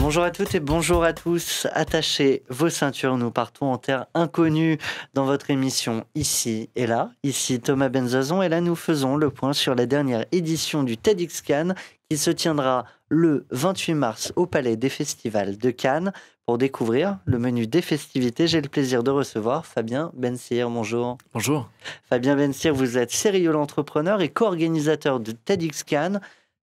Bonjour à toutes et bonjour à tous. Attachez vos ceintures, nous partons en terre inconnue dans votre émission Ici et là. Ici Thomas Benzazon et là nous faisons le point sur la dernière édition du TEDx Cannes qui se tiendra le 28 mars au Palais des Festivals de Cannes. Pour découvrir le menu des festivités, j'ai le plaisir de recevoir Fabien Bensir. Bonjour. Bonjour. Fabien Bensir, vous êtes serial entrepreneur et co-organisateur de TEDx Cannes.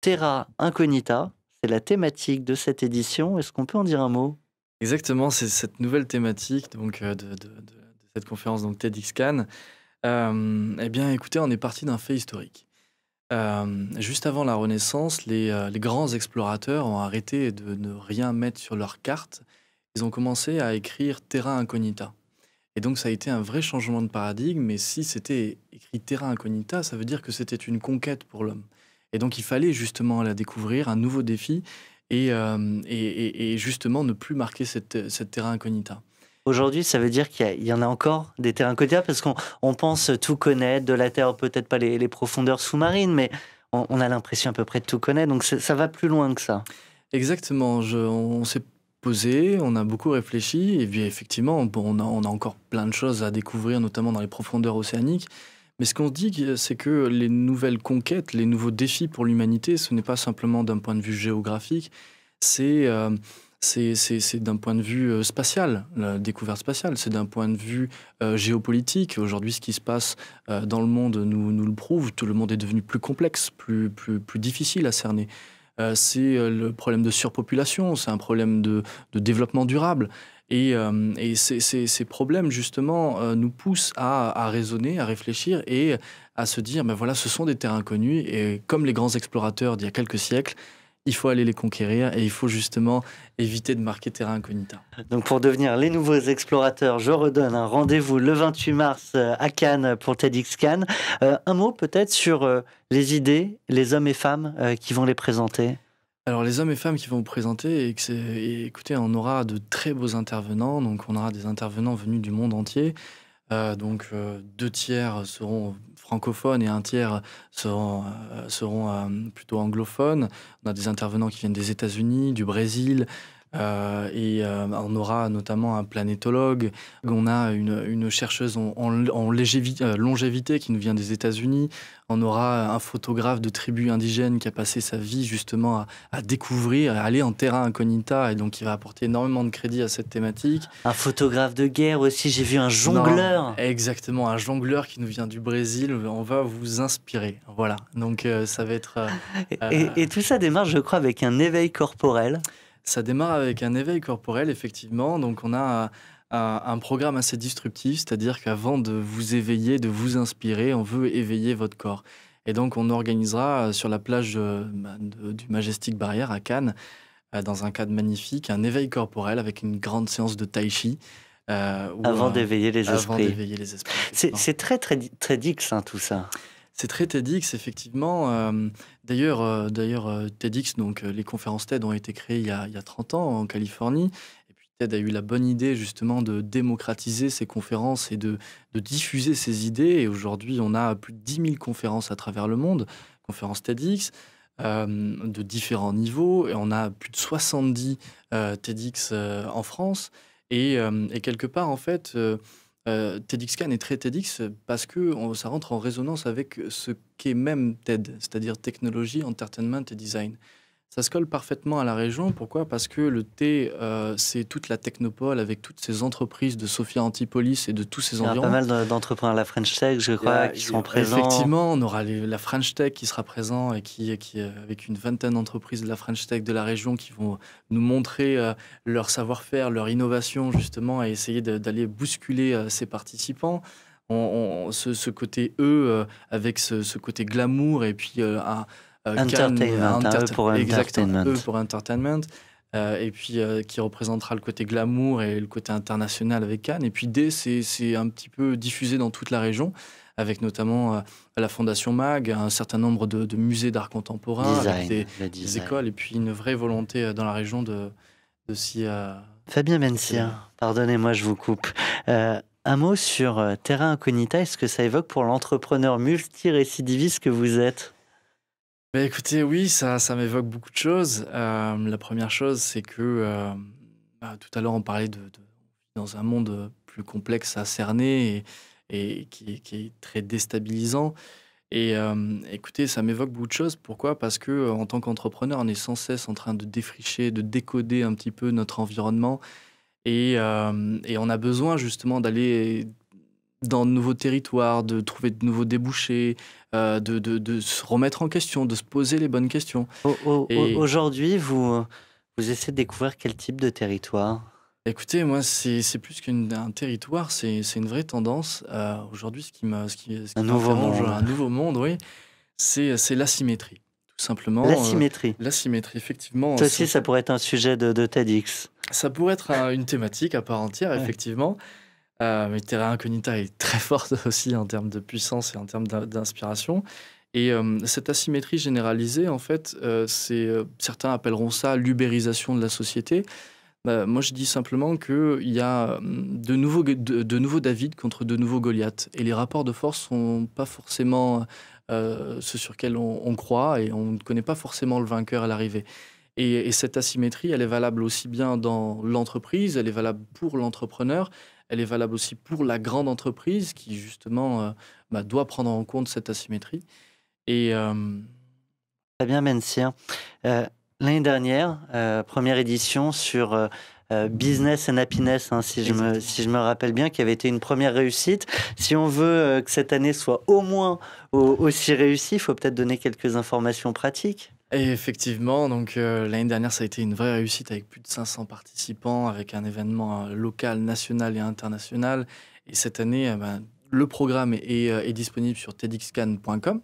Terra Incognita, c'est la thématique de cette édition. Est-ce qu'on peut en dire un mot? Exactement, c'est cette nouvelle thématique donc, de cette conférence donc TEDx Cannes. Eh bien, écoutez, on est parti d'un fait historique. Juste avant la Renaissance, les grands explorateurs ont arrêté de ne rien mettre sur leur carte. Ils ont commencé à écrire Terra Incognita. Et donc, ça a été un vrai changement de paradigme. Mais si c'était écrit Terra Incognita, ça veut dire que c'était une conquête pour l'homme. Et donc, il fallait justement la découvrir, un nouveau défi, et justement ne plus marquer cette Terra Incognita. Aujourd'hui, ça veut dire qu'il y en a encore des terrains incognita parce qu'on pense tout connaître de la Terre, peut-être pas les profondeurs sous-marines, mais on a l'impression à peu près de tout connaître. Donc ça va plus loin que ça. Exactement, on s'est posé, on a beaucoup réfléchi, et puis effectivement, bon, on a encore plein de choses à découvrir, notamment dans les profondeurs océaniques. Mais ce qu'on se dit, c'est que les nouvelles conquêtes, les nouveaux défis pour l'humanité, ce n'est pas simplement d'un point de vue géographique, c'est c'est d'un point de vue spatial, la découverte spatiale, c'est d'un point de vue géopolitique. Aujourd'hui, ce qui se passe dans le monde nous le prouve, tout le monde est devenu plus complexe, plus difficile à cerner. C'est le problème de surpopulation, c'est un problème de développement durable. Et ces problèmes, justement, nous poussent à raisonner, à réfléchir et à se dire, ben voilà, ce sont des terres inconnues. Et comme les grands explorateurs d'il y a quelques siècles, il faut aller les conquérir et il faut justement éviter de marquer terra incognita. Donc pour devenir les nouveaux explorateurs, je redonne un rendez-vous le 28 mars à Cannes pour TEDx Cannes. Un mot peut-être sur les idées, les hommes et femmes qui vont les présenter. Alors, les hommes et femmes qui vont vous présenter, écoutez, on aura de très beaux intervenants. Donc, on aura des intervenants venus du monde entier. Deux tiers seront francophones et un tiers seront plutôt anglophones. On a des intervenants qui viennent des États-Unis, du Brésil. On aura notamment un planétologue. On a une chercheuse en longévité qui nous vient des États-Unis. On aura un photographe de tribu indigène qui a passé sa vie justement à découvrir, à aller en terra incognita, et donc qui va apporter énormément de crédit à cette thématique. Un photographe de guerre aussi, j'ai vu un jongleur. Non, exactement, un jongleur qui nous vient du Brésil. On va vous inspirer. Voilà, donc ça va être... Et tout ça démarre, je crois, avec un éveil corporel. Ça démarre avec un éveil corporel, effectivement. Donc, on a un programme assez disruptif, c'est-à-dire qu'avant de vous éveiller, de vous inspirer, on veut éveiller votre corps. Et donc, on organisera sur la plage du Majestic Barrière à Cannes, dans un cadre magnifique, un éveil corporel avec une grande séance de tai chi. Avant d'éveiller les Avant esprits. d'éveiller les esprits. C'est très dix, hein, tout ça. C'est très TEDx, effectivement. D'ailleurs, TEDx, donc les conférences TED ont été créées il y a 30 ans en Californie. Et puis TED a eu la bonne idée justement de démocratiser ces conférences et de diffuser ces idées. Et aujourd'hui, on a plus de 10 000 conférences à travers le monde, conférences TEDx, de différents niveaux. Et on a plus de 70 TEDx en France. Et quelque part, en fait... TEDx Cannes est très TEDx parce que ça rentre en résonance avec ce qu'est même TED, c'est-à-dire technologie, entertainment et design. Ça se colle parfaitement à la région. Pourquoi? Parce que le T, c'est toute la technopole avec toutes ces entreprises de Sophia Antipolis et de tous ces Il y a pas environs. mal d'entrepreneurs à la French Tech, je crois, qui seront présents. Effectivement, on aura la French Tech qui sera présent et avec une vingtaine d'entreprises de la French Tech de la région qui vont nous montrer leur savoir-faire, leur innovation justement et essayer d'aller bousculer ces participants. Ce côté avec ce côté glamour et puis Entertainment, hein, eux pour exactement, entertainment. pour entertainment. Et puis qui représentera le côté glamour et le côté international avec Cannes. Et puis D, c'est un petit peu diffusé dans toute la région, avec notamment la Fondation MAG, un certain nombre de musées d'art contemporain, avec des écoles, et puis une vraie volonté dans la région de s'y... Fabien Bensir, pardonnez-moi, je vous coupe. Un mot sur Terra Incognita, est-ce que ça évoque pour l'entrepreneur multirécidiviste que vous êtes? Bah, écoutez, oui, ça m'évoque beaucoup de choses. La première chose, c'est que, tout à l'heure, on parlait de dans un monde, plus complexe à cerner et qui est très déstabilisant et écoutez, ça m'évoque beaucoup de choses. Pourquoi? Parce que, en tant qu'entrepreneur, on est sans cesse en train de défricher, de décoder un petit peu notre environnement et on a besoin justement d'aller dans de nouveaux territoires, de trouver de nouveaux débouchés, de se remettre en question, de se poser les bonnes questions et Aujourd'hui, vous essayez de découvrir quel type de territoire? écoutez, moi, c'est plus qu'un territoire, c'est une vraie tendance. Aujourd'hui, ce qui Un nouveau m'interroge, monde. un nouveau monde, oui, c'est l'asymétrie. Tout simplement, L'asymétrie. l'asymétrie, effectivement, Ça aussi, ça pourrait être un sujet de TEDx. ça pourrait être une thématique à part entière, Ouais. effectivement. Mais Terra Incognita est très forte aussi en termes de puissance et en termes d'inspiration. Et cette asymétrie généralisée, en fait, certains appelleront ça l'ubérisation de la société. Moi, je dis simplement qu'il y a de nouveaux David contre de nouveaux Goliath. Et les rapports de force sont pas forcément ceux sur lesquels on croit et on ne connaît pas forcément le vainqueur à l'arrivée. Et cette asymétrie, elle est valable aussi bien dans l'entreprise, elle est valable pour l'entrepreneur, elle est valable aussi pour la grande entreprise qui, justement, doit prendre en compte cette asymétrie. Et Très bien, Bensir. Euh, L'année dernière, première édition sur Business and Happiness, hein, exactement. si je me rappelle bien, qui avait été une première réussite. Si on veut que cette année soit au moins aussi réussie, il faut peut-être donner quelques informations pratiques. Et effectivement, donc l'année dernière, ça a été une vraie réussite avec plus de 500 participants, avec un événement local, national et international. Et cette année, le programme est disponible sur tedxcan.com,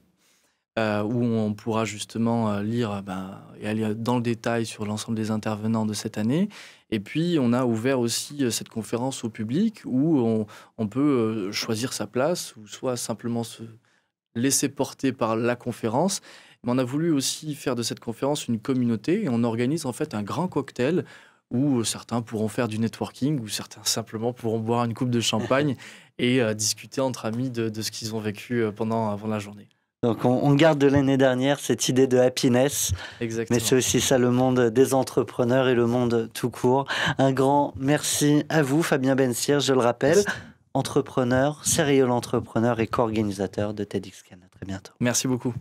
où on pourra justement lire et aller dans le détail sur l'ensemble des intervenants de cette année. Et puis, on a ouvert aussi cette conférence au public où on peut choisir sa place ou soit simplement se laisser porter par la conférence. Mais on a voulu aussi faire de cette conférence une communauté et on organise en fait un grand cocktail où certains pourront faire du networking ou certains simplement pourront boire une coupe de champagne et discuter entre amis de ce qu'ils ont vécu avant la journée. Donc on garde de l'année dernière cette idée de happiness, mais c'est Exactement. aussi ça le monde des entrepreneurs et le monde tout court. Un grand merci à vous, Fabien Bensir, je le rappelle, Merci. entrepreneur, serial entrepreneur et co-organisateur de TEDxCan. À très bientôt. Merci beaucoup.